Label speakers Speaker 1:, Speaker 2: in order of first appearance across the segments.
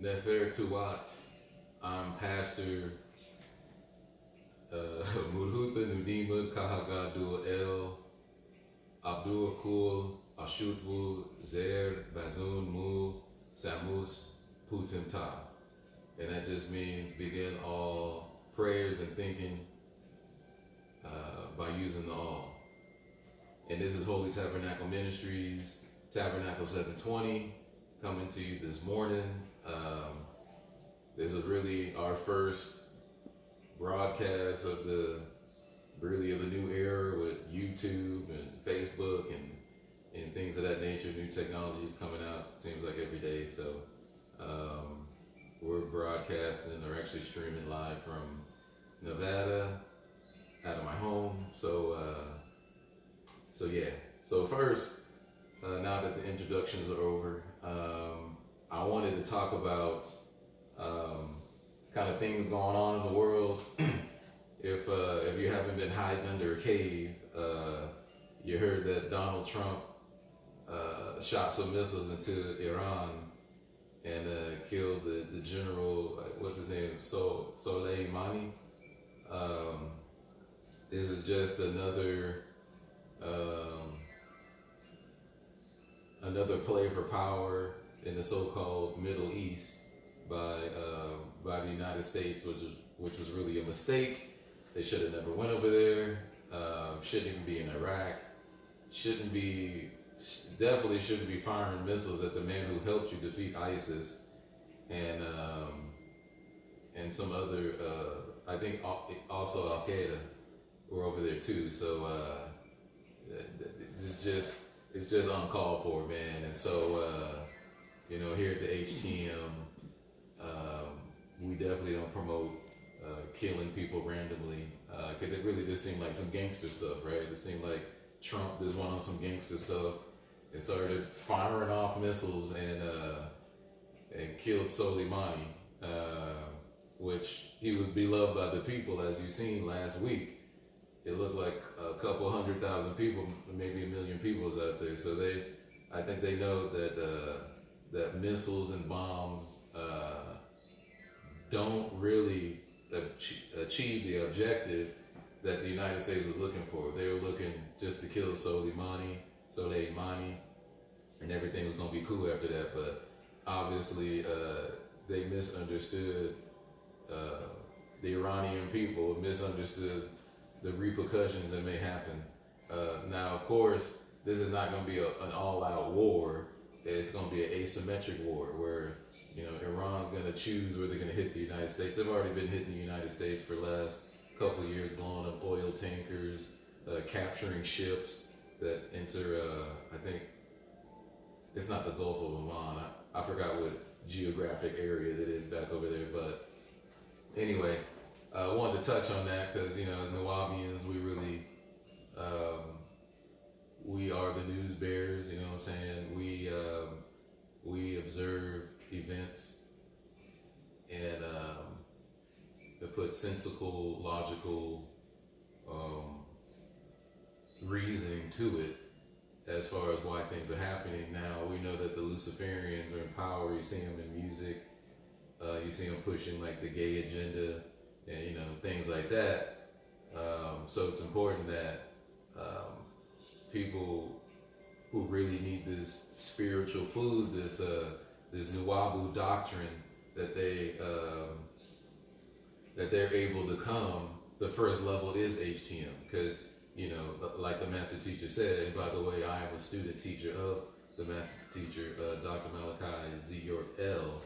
Speaker 1: Nefer Tuat. I'm Pastor Mudhuta Nudima Kahagadul El Abdul Kul Ashutwu Zer Bazun Mu Samus Putim Ta. And that just means begin all prayers and thinking by using the all. And this is Holy Tabernacle Ministries, Tabernacle 720, coming to you this morning. This is really our first broadcast of the new era with YouTube and Facebook and things of that nature. New technologies coming out, seems like every day. So we're broadcasting or actually streaming live from Nevada, out of my home. So yeah. So first, now that the introductions are over, I wanted to talk about kind of things going on in the world. If you haven't been hiding under a cave, you heard that Donald Trump shot some missiles into Iran and killed the general, what's his name, Soleimani. This is just another play for power in the so-called Middle East by the United States, which was really a mistake. They should have never went over there. Shouldn't even be in Iraq. Definitely shouldn't be firing missiles at the man who helped you defeat ISIS and some other. I think also Al Qaeda were over there too. So it's just uncalled for, man. And so here at the H.T.M. We definitely don't promote killing people randomly, because it really just seemed like some gangster stuff, right? It seemed like Trump just went on some gangster stuff and started firing off missiles and killed Soleimani, which he was beloved by the people, as you've seen last week. It looked like a couple 100,000 people, maybe 1 million people was out there. So I think they know that missiles and bombs don't really achieve the objective that the United States was looking for. They were looking just to kill Soleimani, and everything was going to be cool after that. But obviously, they misunderstood, the Iranian people misunderstood the repercussions that may happen. Now, of course, this is not going to be an all-out war. It's going to be an asymmetric war where Iran's going to choose where they're going to hit the United States. They've already been hitting the United States for the last couple of years, blowing up oil tankers, capturing ships that enter, I think, it's not the Gulf of Oman. I forgot what geographic area that is back over there. But anyway, I wanted to touch on that because, as Nawabians, we really, we are the news bearers, you know what I'm saying? We observe events and put sensical, logical reasoning to it as far as why things are happening. Now, we know that the Luciferians are in power. You see them in music. You see them pushing like the gay agenda and, things like that. So it's important that people who really need this spiritual food, this Nuwabu doctrine, that they're able to come. The first level is H.T.M. because like the master teacher said. And by the way, I am a student teacher of the master teacher, Dr. Malachi Z. York L.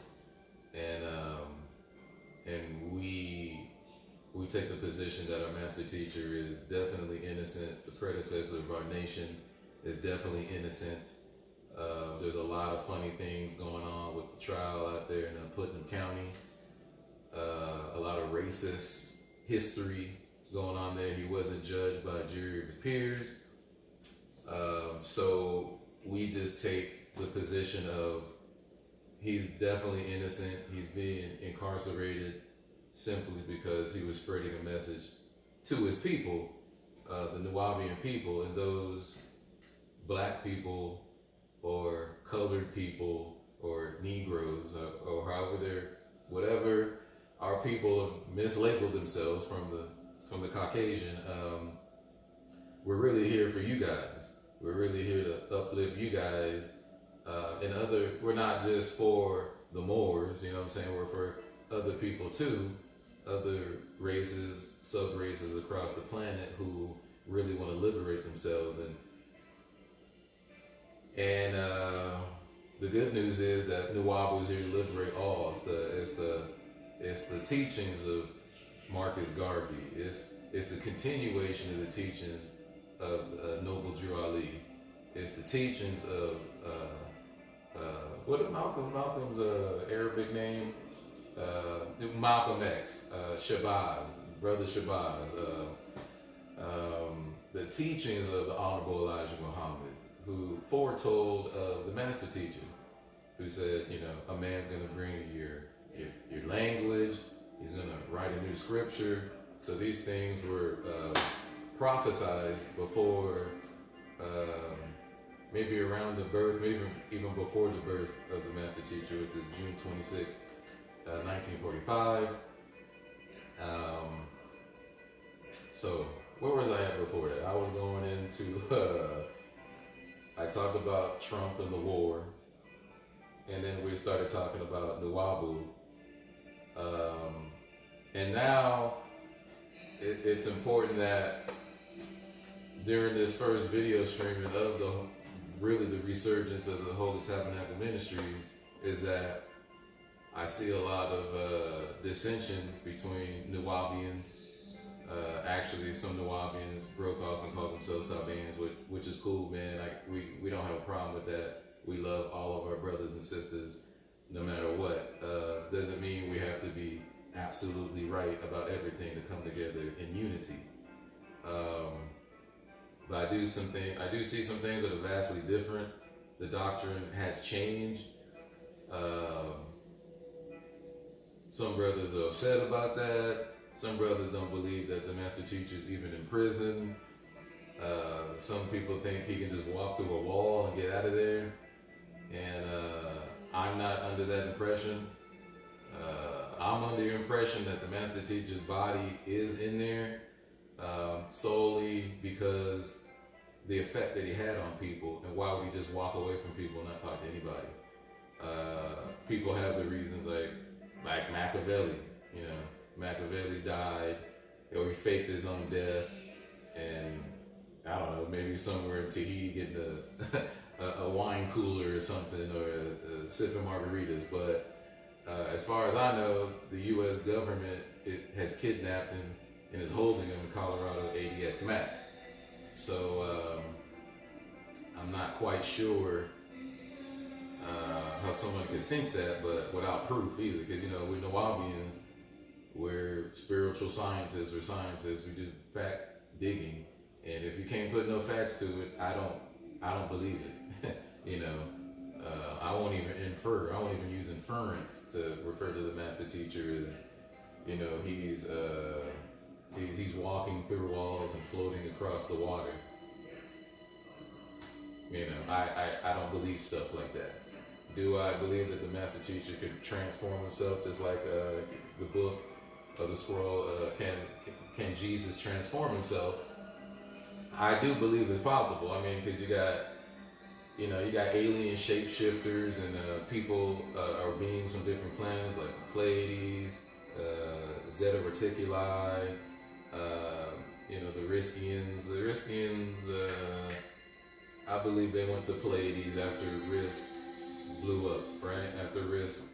Speaker 1: And we take the position that our master teacher is definitely innocent. The predecessor of our nation is definitely innocent. There's a lot of funny things going on with the trial out there in Putnam County. A lot of racist history going on there. He wasn't judged by a jury of peers. So we just take the position of he's definitely innocent. He's being incarcerated simply because he was spreading a message to his people, the Nuwabian people, and those black people or colored people or Negroes or however whatever our people have mislabeled themselves from the Caucasian. We're really here for you guys. We're really here to uplift you guys. We're not just for the Moors, you know what I'm saying? We're for other people too, other races, sub-races across the planet who really want to liberate themselves. And the good news is that Nuwabu is here to liberate all. It's the teachings of Marcus Garvey. It's the continuation of the teachings of Noble Drew Ali. It's the teachings of what is Malcolm's Arabic name? Malcolm X, Shabazz, Brother Shabazz. The teachings of the Honorable Elijah Muhammad, who foretold the master teacher, who said, a man's going to bring your language, he's going to write a new scripture. So these things were prophesied before, maybe around the birth, maybe even before the birth of the master teacher, which is June 26, 1945. So where was I at before that? I was going into, I talked about Trump and the war, and then we started talking about Nuwabu. And now it's important that during this first video streaming of the resurgence of the Holy Tabernacle Ministries is that I see a lot of dissension between Nuwabians. Actually, some Nuwabians broke off and called themselves Sabaeans, which is cool, man. We don't have a problem with that. We love all of our brothers and sisters, no matter what. Doesn't mean we have to be absolutely right about everything to come together in unity. But I do see some things that are vastly different. The doctrine has changed. Some brothers are upset about that. Some brothers don't believe that the master teacher is even in prison. Some people think he can just walk through a wall and get out of there. And I'm not under that impression. I'm under the impression that the master teacher's body is in there solely because the effect that he had on people. And why would he just walk away from people and not talk to anybody? People have the reasons like Machiavelli. Machiavelli died, or he faked his own death, and I don't know, maybe somewhere in Tahiti getting a wine cooler or something, or sipping margaritas. But as far as I know, the U.S. government has kidnapped him and is holding him in Colorado ADX Max. So I'm not quite sure how someone could think that, but without proof either, because we're Nuwabians. We're spiritual scientists. We're scientists. We do fact digging, and if you can't put no facts to it, I don't believe it. I won't even infer. I won't even use inference to refer to the master teacher as, he's walking through walls and floating across the water. I don't believe stuff like that. Do I believe that the master teacher could transform himself, just like the book of the scroll, can Jesus transform himself? I do believe it's possible. I mean, because you got alien shapeshifters and people or beings from different planets, like the Pleiades, Zeta Reticuli, the Riskians. The Riskians, I believe they went to Pleiades after Risk blew up, right? After Risk,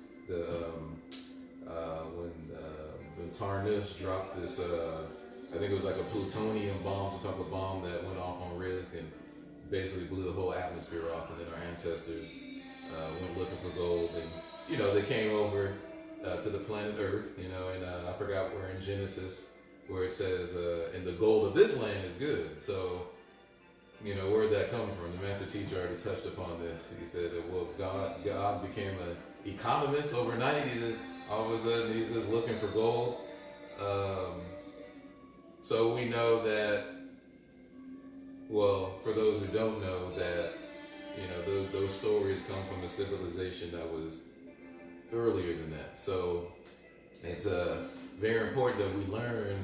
Speaker 1: when Tarnish dropped this, I think it was like a plutonium bomb, some type of bomb that went off on Risk and basically blew the whole atmosphere off. And then our ancestors went looking for gold, and they came over to the planet Earth, and I forgot where in Genesis where it says, and the gold of this land is good. So where'd that come from? The master teacher already touched upon this. He said that, well, God became an economist overnight. All of a sudden, he's just looking for gold. So we know that, well, for those who don't know, that those stories come from a civilization that was earlier than that. So it's very important that we learn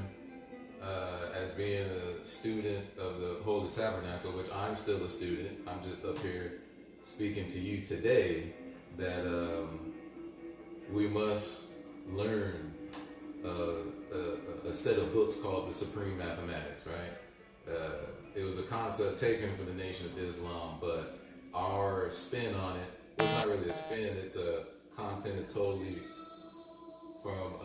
Speaker 1: as being a student of the Holy Tabernacle, which I'm still a student. I'm just up here speaking to you today, that we must learn a set of books called the Supreme Mathematics, right? It was a concept taken from the Nation of Islam, but our spin on it, it's not really a spin, it's a content is totally from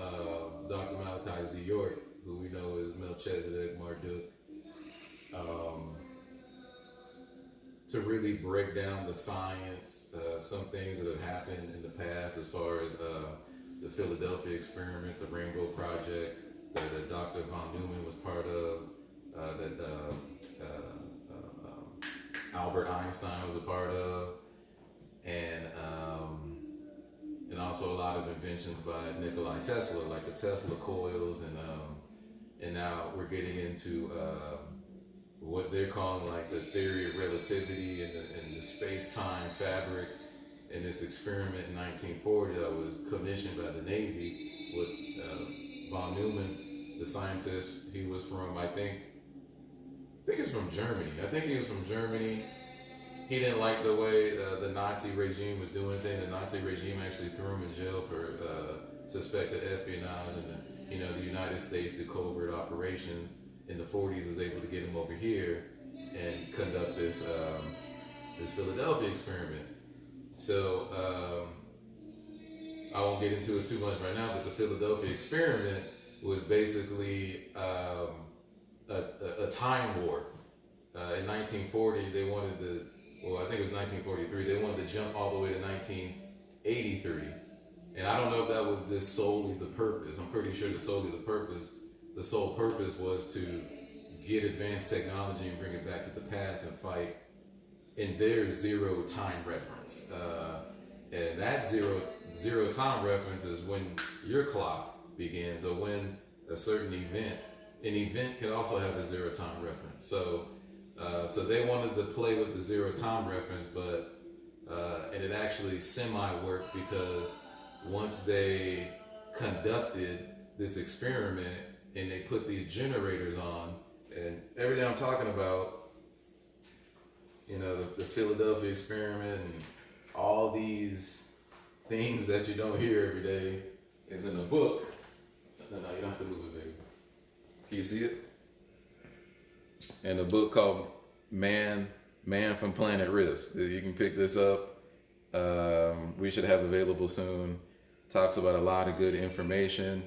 Speaker 1: Dr. Malachi Z. York, who we know is Melchizedek Marduk, to really break down the science, some things that have happened in the past as far as the Philadelphia experiment, the Rainbow Project, that Dr. von Neumann was part of, that Albert Einstein was a part of, and also a lot of inventions by Nikola Tesla, like the Tesla coils, and now we're getting into what they're calling like the theory of relativity and the space-time fabric. In this experiment in 1940 that was commissioned by the Navy with von Neumann, the scientist. He was from, I think he's from Germany. He didn't like the way the Nazi regime was doing things. The Nazi regime actually threw him in jail for suspected espionage, and the United States did covert operations in the 40s, was able to get him over here and conduct this Philadelphia experiment. So I won't get into it too much right now, but the Philadelphia experiment was basically a time warp. In 1940, they wanted to, I think it was 1943, they wanted to jump all the way to 1983. And I don't know if that was just solely the purpose. I'm pretty sure the sole purpose was to get advanced technology and bring it back to the past and fight in their zero time reference. And that zero time reference is when your clock begins, or when a certain event, an event can also have a zero time reference. So they wanted to play with the zero time reference, but and it actually semi-worked, because once they conducted this experiment and they put these generators on, and everything I'm talking about, the Philadelphia experiment and all these things that you don't hear every day is in a book. No, you don't have to move it, baby. Can you see it? In a book called Man from Planet Risk. You can pick this up. We should have available soon. Talks about a lot of good information.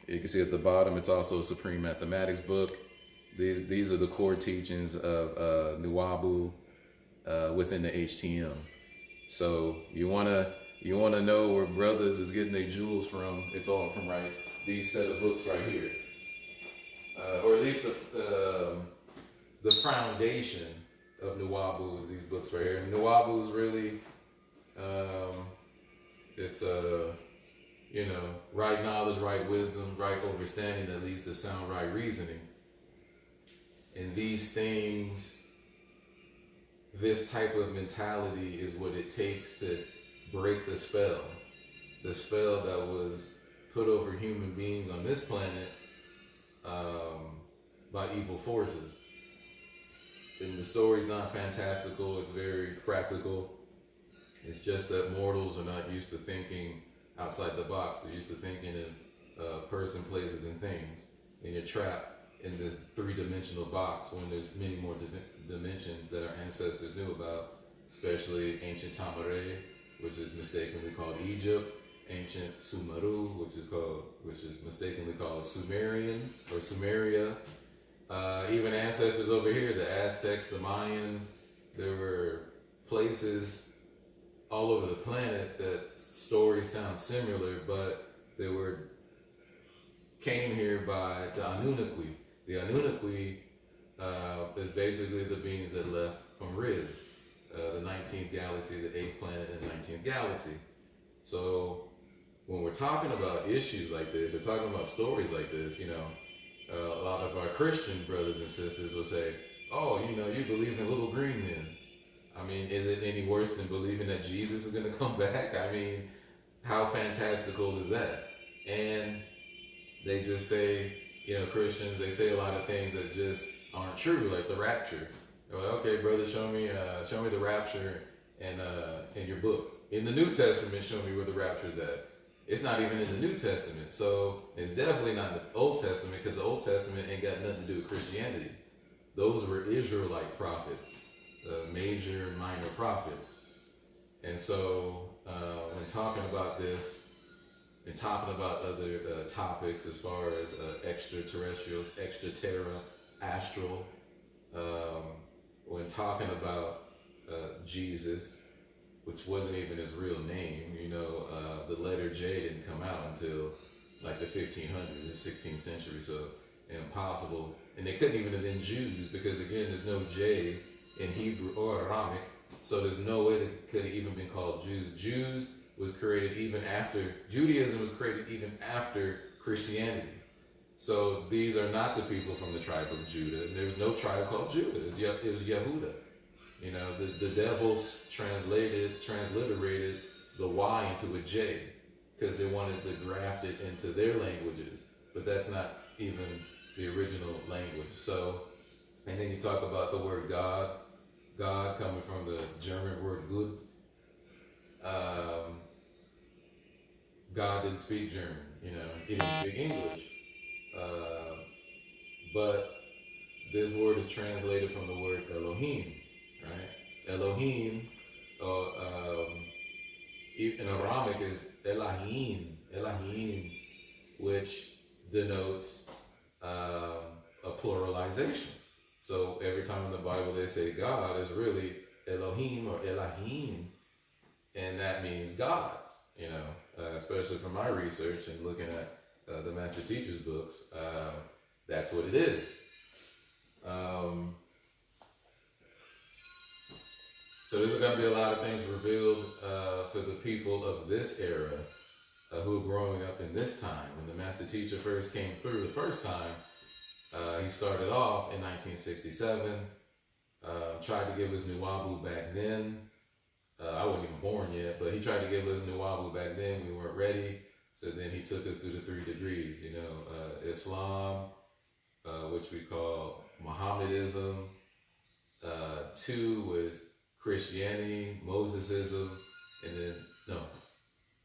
Speaker 1: You can see at the bottom, it's also a Supreme Mathematics book. These are the core teachings of Nuwabu within the H.T.M. So you wanna know where brothers is getting their jewels from. It's all from these set of books right here, or at least the foundation of Nuwabu is these books right here. And Nuwabu is really it's right knowledge, right wisdom, right understanding that leads to sound right reasoning. And these things, this type of mentality is what it takes to break the spell that was put over human beings on this planet by evil forces. And the story's not fantastical, it's very practical. It's just that mortals are not used to thinking outside the box. They're used to thinking in person, places, and things. And you're trapped in this three-dimensional box when there's many more dimensions that our ancestors knew about, especially ancient Tamare, which is mistakenly called Egypt, ancient Sumeru, which is mistakenly called Sumerian or Sumeria. Even ancestors over here, the Aztecs, the Mayans, there were places all over the planet that stories sound similar, but they came here by the Anunnaki. The Anunnaki is basically the beings that left from Riz, the 19th galaxy, the 8th planet in the 19th galaxy. So when we're talking about issues like this, we're talking about stories like this, a lot of our Christian brothers and sisters will say, oh, you believe in little green men. I mean, is it any worse than believing that Jesus is going to come back? I mean, how fantastical is that? And they just say, Christians, they say a lot of things that just aren't true, like the rapture. They're like, okay, brother, show me the rapture in your book. In the New Testament, show me where the rapture is at. It's not even in the New Testament, so it's definitely not in the Old Testament, because the Old Testament ain't got nothing to do with Christianity. Those were Israelite prophets, major, minor prophets. And so when talking about this and talking about other topics as far as extraterrestrials, extraterra, astral, when talking about Jesus, which wasn't even his real name, the letter J didn't come out until like the 1500s, the 16th century, so impossible. And they couldn't even have been Jews, because again, there's no J in Hebrew or Aramaic, so there's no way they could have even been called Jews. Judaism was created even after Christianity. So these are not the people from the tribe of Judah. There's no tribe called Judah. It was Yehuda. The devils transliterated the Y into a J because they wanted to graft it into their languages, but that's not even the original language. So, and then you talk about the word God coming from the German word gut. God didn't speak German, he didn't speak English, but this word is translated from the word Elohim, right? Elohim, in Aramaic is Elohim, which denotes a pluralization. So every time in the Bible they say God, is really Elohim or Elohim, and that means gods. Especially from my research and looking at the Master Teacher's books, that's what it is. So there's going to be a lot of things revealed for the people of this era who are growing up in this time. When the Master Teacher first came through the first time, he started off in 1967, tried to give us Nuwabu back then. I wasn't even born yet, but he tried to give us Nuwabu back then. We weren't ready. So then he took us through the 3 degrees, Islam, which we call Mohammedism. 2 was Christianity, Mosesism, and then,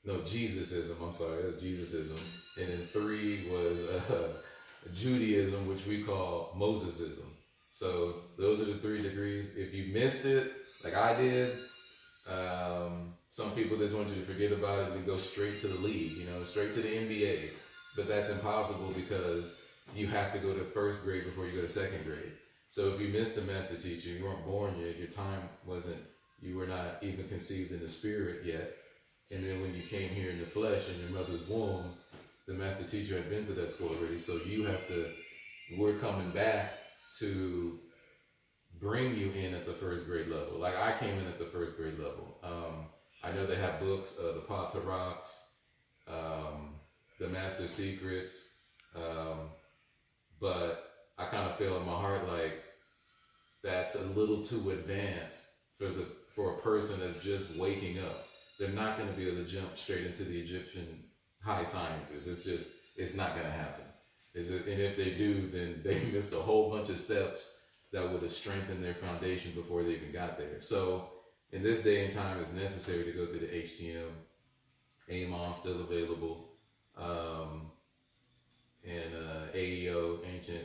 Speaker 1: no, Jesusism. I'm sorry, that's Jesusism. And then 3 was Judaism, which we call Mosesism. So those are the 3 degrees. If you missed it, like I did, some people just want you to forget about it and go straight to the league, straight to the NBA. But that's impossible because you have to go to 1st grade before you go to 2nd grade. So if you missed the Master Teacher, you weren't born yet, you were not even conceived in the spirit yet. And then when you came here in the flesh in your mother's womb, the Master Teacher had been to that school already. So we're coming back to bring you in at the 1st grade level. Like I came in at the 1st grade level. I know they have books, the Pataraks, the Master Secrets, but I kind of feel in my heart like that's a little too advanced for a person that's just waking up. They're not going to be able to jump straight into the Egyptian high sciences. It's not going to happen. And if they do, then they missed a whole bunch of steps that would have strengthened their foundation before they even got there. So in this day and time, it's necessary to go through the H.T.M. AMOM still available, and AEO, ancient,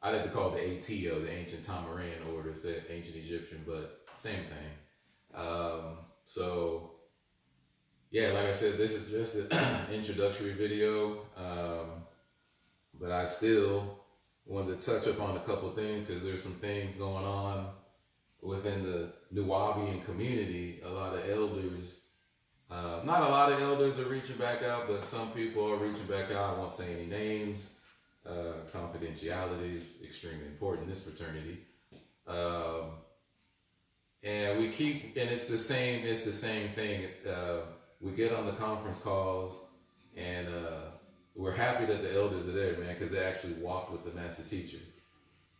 Speaker 1: I like to call it the ATO, the ancient Tamaran orders, the ancient Egyptian, but same thing. So yeah, like I said, this is just an introductory video, but I still wanted to touch upon a couple things because there's some things going on within the Nuwabian community. A lot of elders, not a lot of elders are reaching back out, but some people are reaching back out. I won't say any names. Confidentiality is extremely important in this fraternity. And it's the same thing. We get on the conference calls and we're happy that the elders are there, man, because they actually walked with the Master Teacher,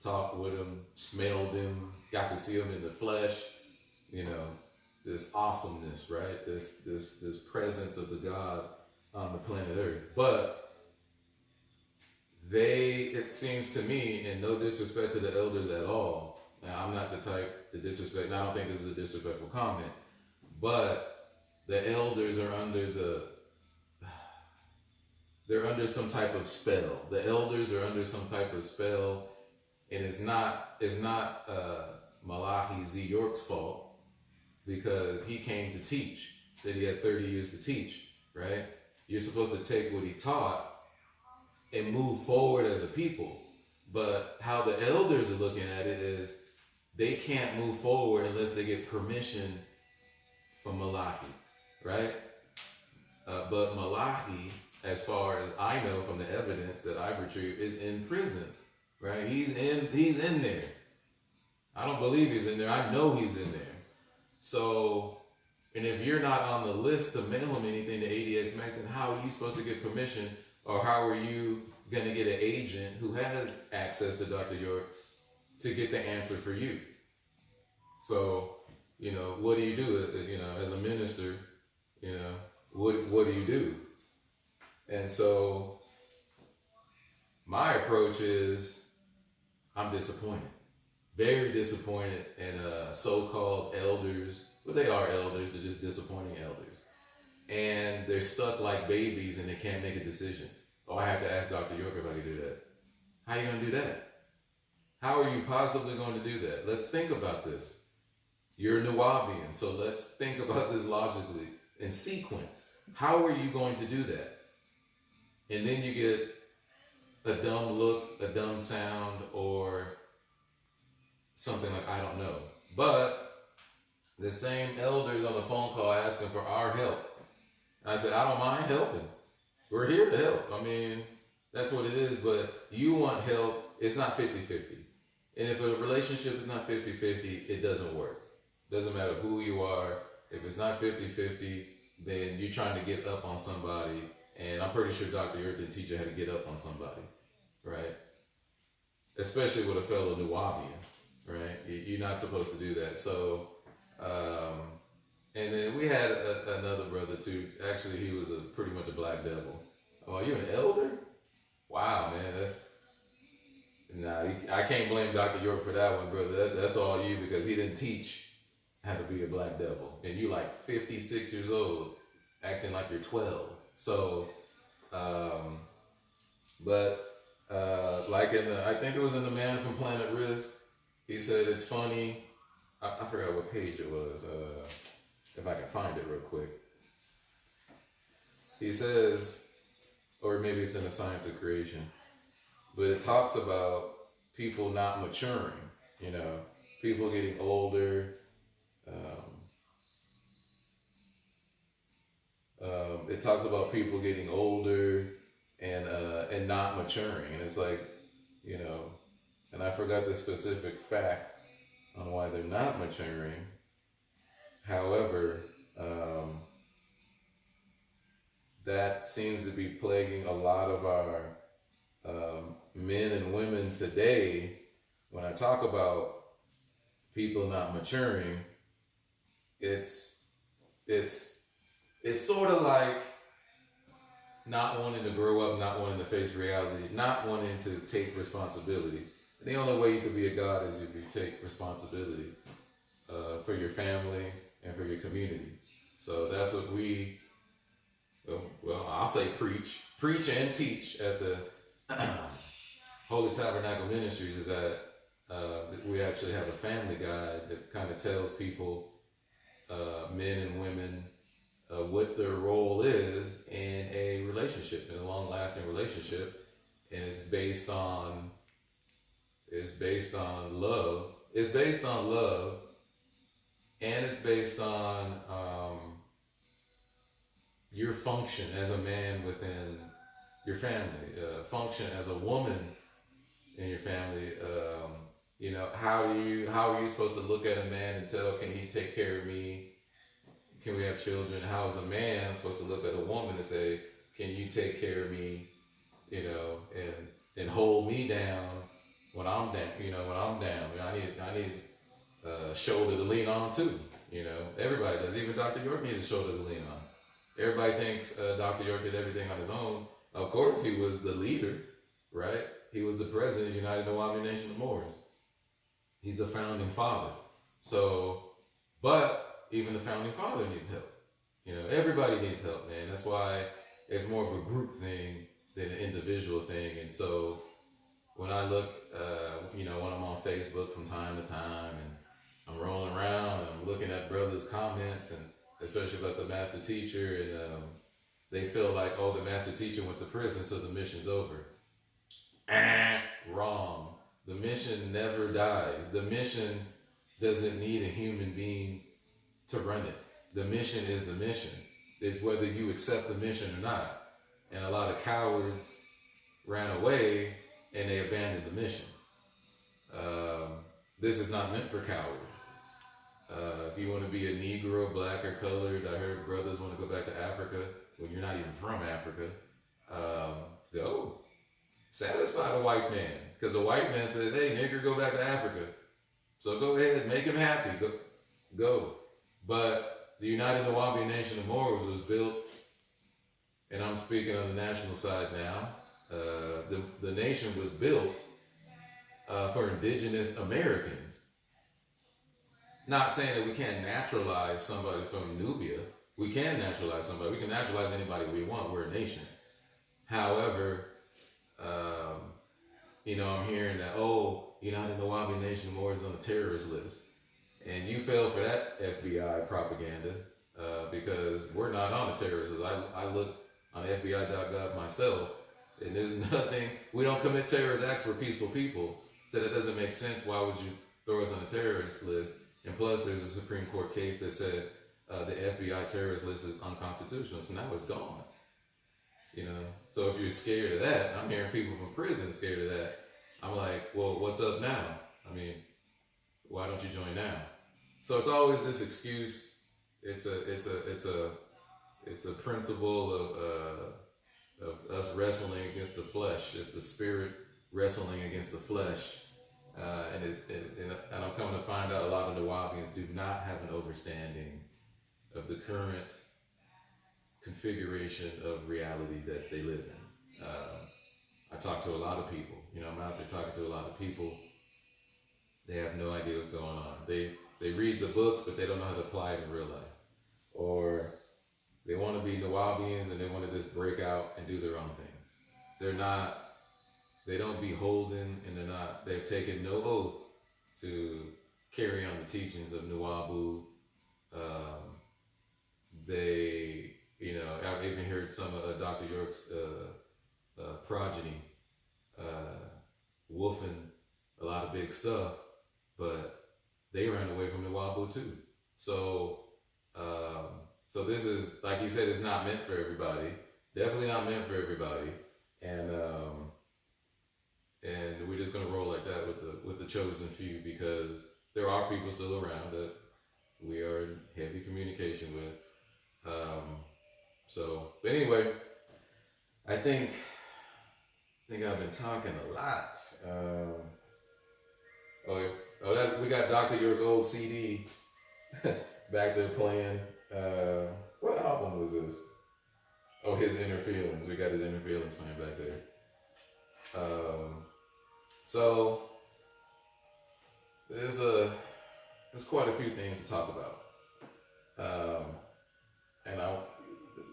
Speaker 1: talked with him, smelled him, got to see him in the flesh, this awesomeness, right? This presence of the God on the planet Earth. But it seems to me, and no disrespect to the elders at all. Now, I'm not the type to disrespect, and I don't think this is a disrespectful comment, but the elders are they're under some type of spell. The elders are under some type of spell, and it's not Malachi Z. York's fault, because he came to teach. Said he had 30 years to teach, right? You're supposed to take what he taught and move forward as a people. But how the elders are looking at it is they can't move forward unless they get permission from Malachi, right? But Malachi, as far as I know from the evidence that I've retrieved, is in prison, right? He's in there. I don't believe he's in there. I know he's in there. So, and if you're not on the list to mail him anything to ADX Max, then how are you supposed to get permission, or how are you going to get an agent who has access to Dr. York to get the answer for you? So, what do you do? As a minister, what do you do? And so my approach is I'm disappointed. Very disappointed in so-called elders. Well, they are elders. They're just disappointing elders. And they're stuck like babies and they can't make a decision. Oh, I have to ask Dr. York if I can do that. How are you going to do that? How are you possibly going to do that? Let's think about this. You're a Nuwabian, so let's think about this logically in sequence. How are you going to do that? And then you get a dumb look, a dumb sound, or something like, I don't know. But the same elders on the phone call asking for our help. I said, I don't mind helping. We're here to help. I mean, that's what it is. But you want help. It's not 50-50. And if a relationship is not 50-50, it doesn't work. Doesn't matter who you are. If it's not 50-50, then you're trying to get up on somebody. And I'm pretty sure Dr. York didn't teach you how to get up on somebody, right? Especially with a fellow Nuwabian, right? You're not supposed to do that. So, and then we had another brother too. Actually, he was pretty much a black devil. Oh, you an elder? Wow, man, I can't blame Dr. York for that one, brother. That's all you, because he didn't teach how to be a black devil. And you like 56 years old, acting like you're 12. So, like I think it was in The Man from Planet Risk, he said it's funny. I forgot what page it was. If I can find it real quick. He says, or maybe it's in The Science of Creation, but it talks about people not maturing, people getting older. It talks about people getting older and not maturing, and it's like, and I forgot the specific fact on why they're not maturing. However, that seems to be plaguing a lot of our men and women today. When I talk about people not maturing, it's sort of like not wanting to grow up, not wanting to face reality, not wanting to take responsibility. The only way you could be a God is if you take responsibility for your family and for your community. So that's what I'll say preach and teach at the Holy Tabernacle Ministries, is that we actually have a family guide that kind of tells people, men and women, what their role is in a relationship, in a long-lasting relationship, and it's based on love. It's based on love, and it's based on your function as a man within your family, function as a woman in your family. How are you supposed to look at a man and tell, can he take care of me? Can we have children? How is a man supposed to look at a woman and say, can you take care of me, and hold me down when I'm down, when I'm down. I need a shoulder to lean on too, You know, everybody does. Even Dr. York needed a shoulder to lean on. Everybody thinks Dr. York did everything on his own. Of course, he was the leader, right? He was the president of the United Nawabi Nation of Moors. He's the founding father. So, but even the founding father needs help. You know, everybody needs help, man. That's why it's more of a group thing than an individual thing. And so when I look, you know, when I'm on Facebook from time to time and I'm rolling around and I'm looking at brothers' comments, and especially about the master teacher, and they feel like, oh, the master teacher went to prison, so the mission's over. Wrong. The mission never dies. The mission doesn't need a human being to run it. The mission is the mission. It's whether you accept the mission or not. And a lot of cowards ran away and they abandoned the mission. This is not meant for cowards. If you want to be a Negro, black, or colored, I heard brothers want to go back to Africa when you're not even from Africa. Go. Satisfy the white man. Because the white man says, hey, nigger, go back to Africa. So go ahead, make him happy. Go. But the United Nawabi Nation of Moors was built, and I'm speaking on the national side now, the nation was built for indigenous Americans. Not saying that we can't naturalize somebody from Nubia. We can naturalize somebody. We can naturalize anybody we want. We're a nation. However, you know, I'm hearing that, oh, United Nawabi Nation of Moors is on the terrorist list. And you fell for that FBI propaganda because we're not on the terrorist list. I look on FBI.gov myself, and there's nothing, we don't commit terrorist acts for peaceful people. So that doesn't make sense. Why would you throw us on a terrorist list? And plus, there's a Supreme Court case that said the FBI terrorist list is unconstitutional. So now it's gone. You know, so if you're scared of that, I'm hearing people from prison scared of that. I'm like, well, what's up now? I mean, why don't you join now? So it's always this excuse. It's a principle of us wrestling against the flesh. It's the spirit wrestling against the flesh. And I'm coming to find out a lot of Nawabians do not have an understanding of the current configuration of reality that they live in. I talk to a lot of people. You know, I'm out there talking to a lot of people. They have no idea what's going on. They read the books, but they don't know how to apply it in real life. Or they want to be Nawabians and they want to just break out and do their own thing. They don't be holding, and they've taken no oath to carry on the teachings of Nuwabu. You know, I've even heard some of Dr. York's progeny woofing a lot of big stuff, but they ran away from Nuwabu too. So this is, like he said, it's not meant for everybody. Definitely not meant for everybody. And we're just gonna roll like that with the chosen few, because there are people still around that we are in heavy communication with. But anyway, I think I've been talking a lot. We got Dr. York's old CD back there playing. What album was this? Oh, his Inner Feelings. We got his Inner Feelings playing back there. So there's quite a few things to talk about.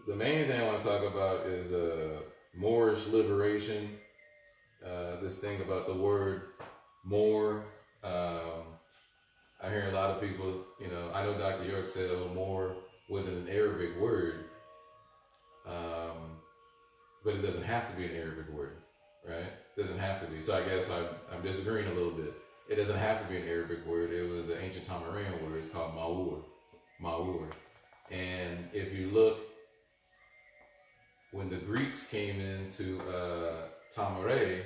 Speaker 1: The main thing I want to talk about is Moorish liberation. This thing about the word Moor. I hear a lot of people, you know, I know Dr. York said, oh, Moor wasn't an Arabic word. But it doesn't have to be an Arabic word, right? It doesn't have to be. So I guess I'm disagreeing a little bit. It doesn't have to be an Arabic word. It was an ancient Tamarine word. It's called Ma'ur. And if you look, when the Greeks came into Tamare,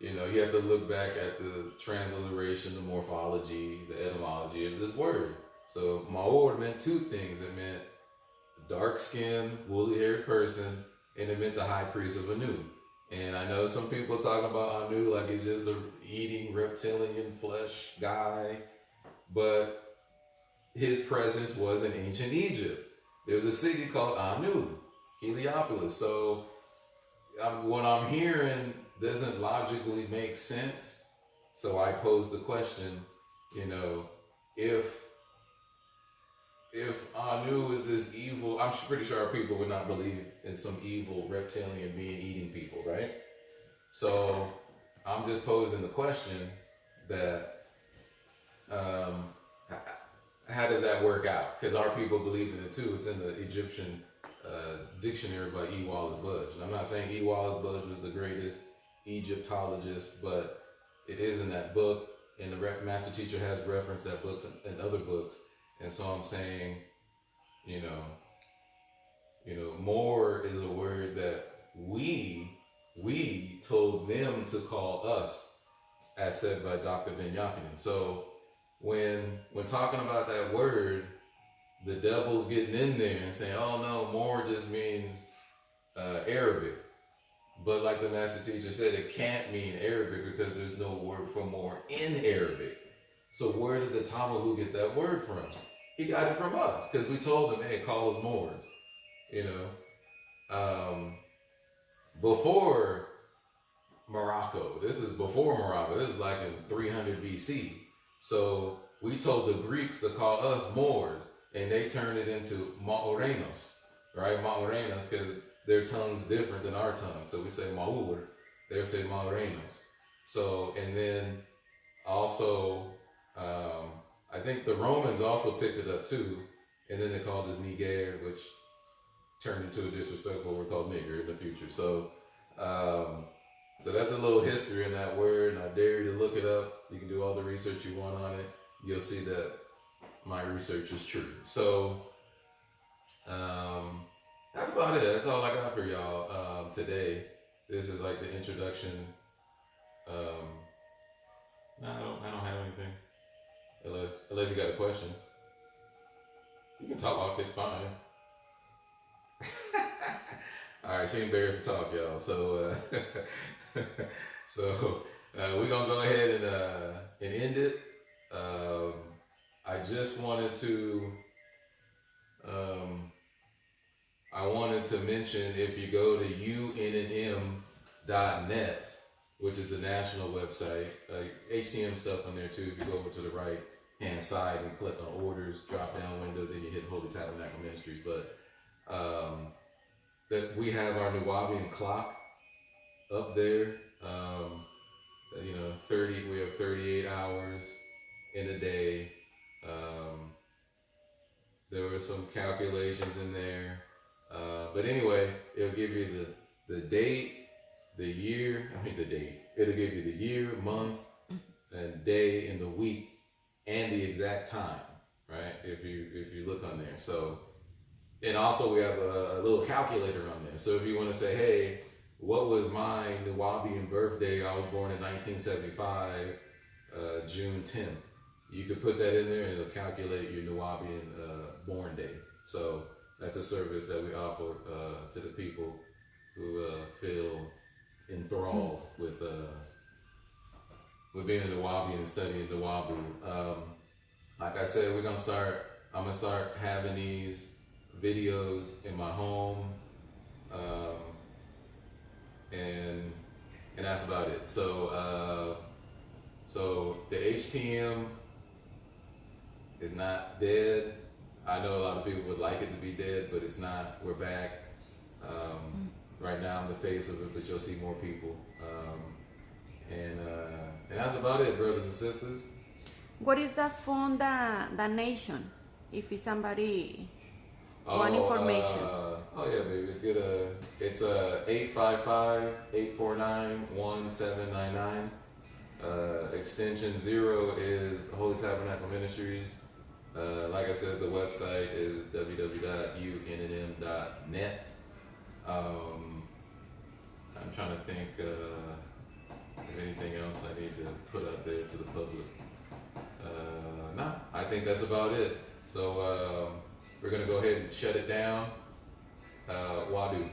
Speaker 1: you know, you have to look back at the transliteration, the morphology, the etymology of this word. So Ma'ur meant two things. It meant dark-skinned, woolly-haired person, and it meant the high priest of Anu. And I know some people talking about Anu like he's just the eating reptilian flesh guy, but his presence was in ancient Egypt. There was a city called Anu, Heliopolis. So what I'm hearing doesn't logically make sense. So I pose the question, if Anu is this evil, I'm pretty sure our people would not believe in some evil reptilian being eating people, right? So I'm just posing the question that how does that work out? Because our people believe in it too. It's in the Egyptian dictionary by E. Wallace Budge. And I'm not saying E. Wallace Budge was the greatest Egyptologist, but it is in that book, and the master teacher has referenced that books and other books. And so I'm saying, Moor is a word that we told them to call us, as said by Dr. Ben Yakinen. So when talking about that word, the devil's getting in there and saying, oh no, Moor just means Arabic. But like the master teacher said, it can't mean Arabic because there's no word for Moor in Arabic. So where did the Tabernacle get that word from? He got it from us because we told him, hey, call us Moors. Before Morocco, this is like in 300 BC. So we told the Greeks to call us Moors, and they turned it into Maorenos, right? Maorenos, because their tongue's different than our tongue. So we say Maur, they'll say Maorenos. So, and then also, I think the Romans also picked it up too, and then they called us Niger, which turned into a disrespectful word called nigger in the future. So, so that's a little history in that word, and I dare you to look it up. You can do all the research you want on it. You'll see that my research is true. So, that's about it. That's all I got for y'all today. This is like the introduction. No, I don't have anything. Unless you got a question. You can talk, it's fine. Alright, she embarrassed to talk, y'all. So we're gonna go ahead and end it. I just wanted to mention, if you go to UNNM.net, which is the national website, H.T.M stuff on there too. If you go over to the right hand side and click on orders, drop down window, then you hit Holy Tabernacle Ministries. But that we have our Nuwabian clock up there. We have 38 hours in a day. There were some calculations in there. But anyway, it'll give you the date, it'll give you the year, month, and day in the week, and the exact time, right? If you look on there. So, and also we have a little calculator on there. So if you want to say, hey, what was my Nuwabian birthday? I was born in 1975, June 10th. You could put that in there and it'll calculate your Nuwabian born day. So that's a service that we offer to the people who feel enthralled with being a Nuwabian and studying Nuwabu. Like I said, I'm gonna start having these videos in my home, and that's about it. So the H.T.M is not dead. I know a lot of people would like it to be dead, but it's not. We're back. Right now I'm the face of it, but you'll see more people. And that's about it, brothers and sisters.
Speaker 2: What is the phone, the nation? If it's somebody want information.
Speaker 1: Baby. It's 855-849-1799. Extension 0 is Holy Tabernacle Ministries. Like I said, the website is www.unnm.net. I'm trying to think if there's anything else I need to put out there to the public. No, I think that's about it. So we're going to go ahead and shut it down. Wadu.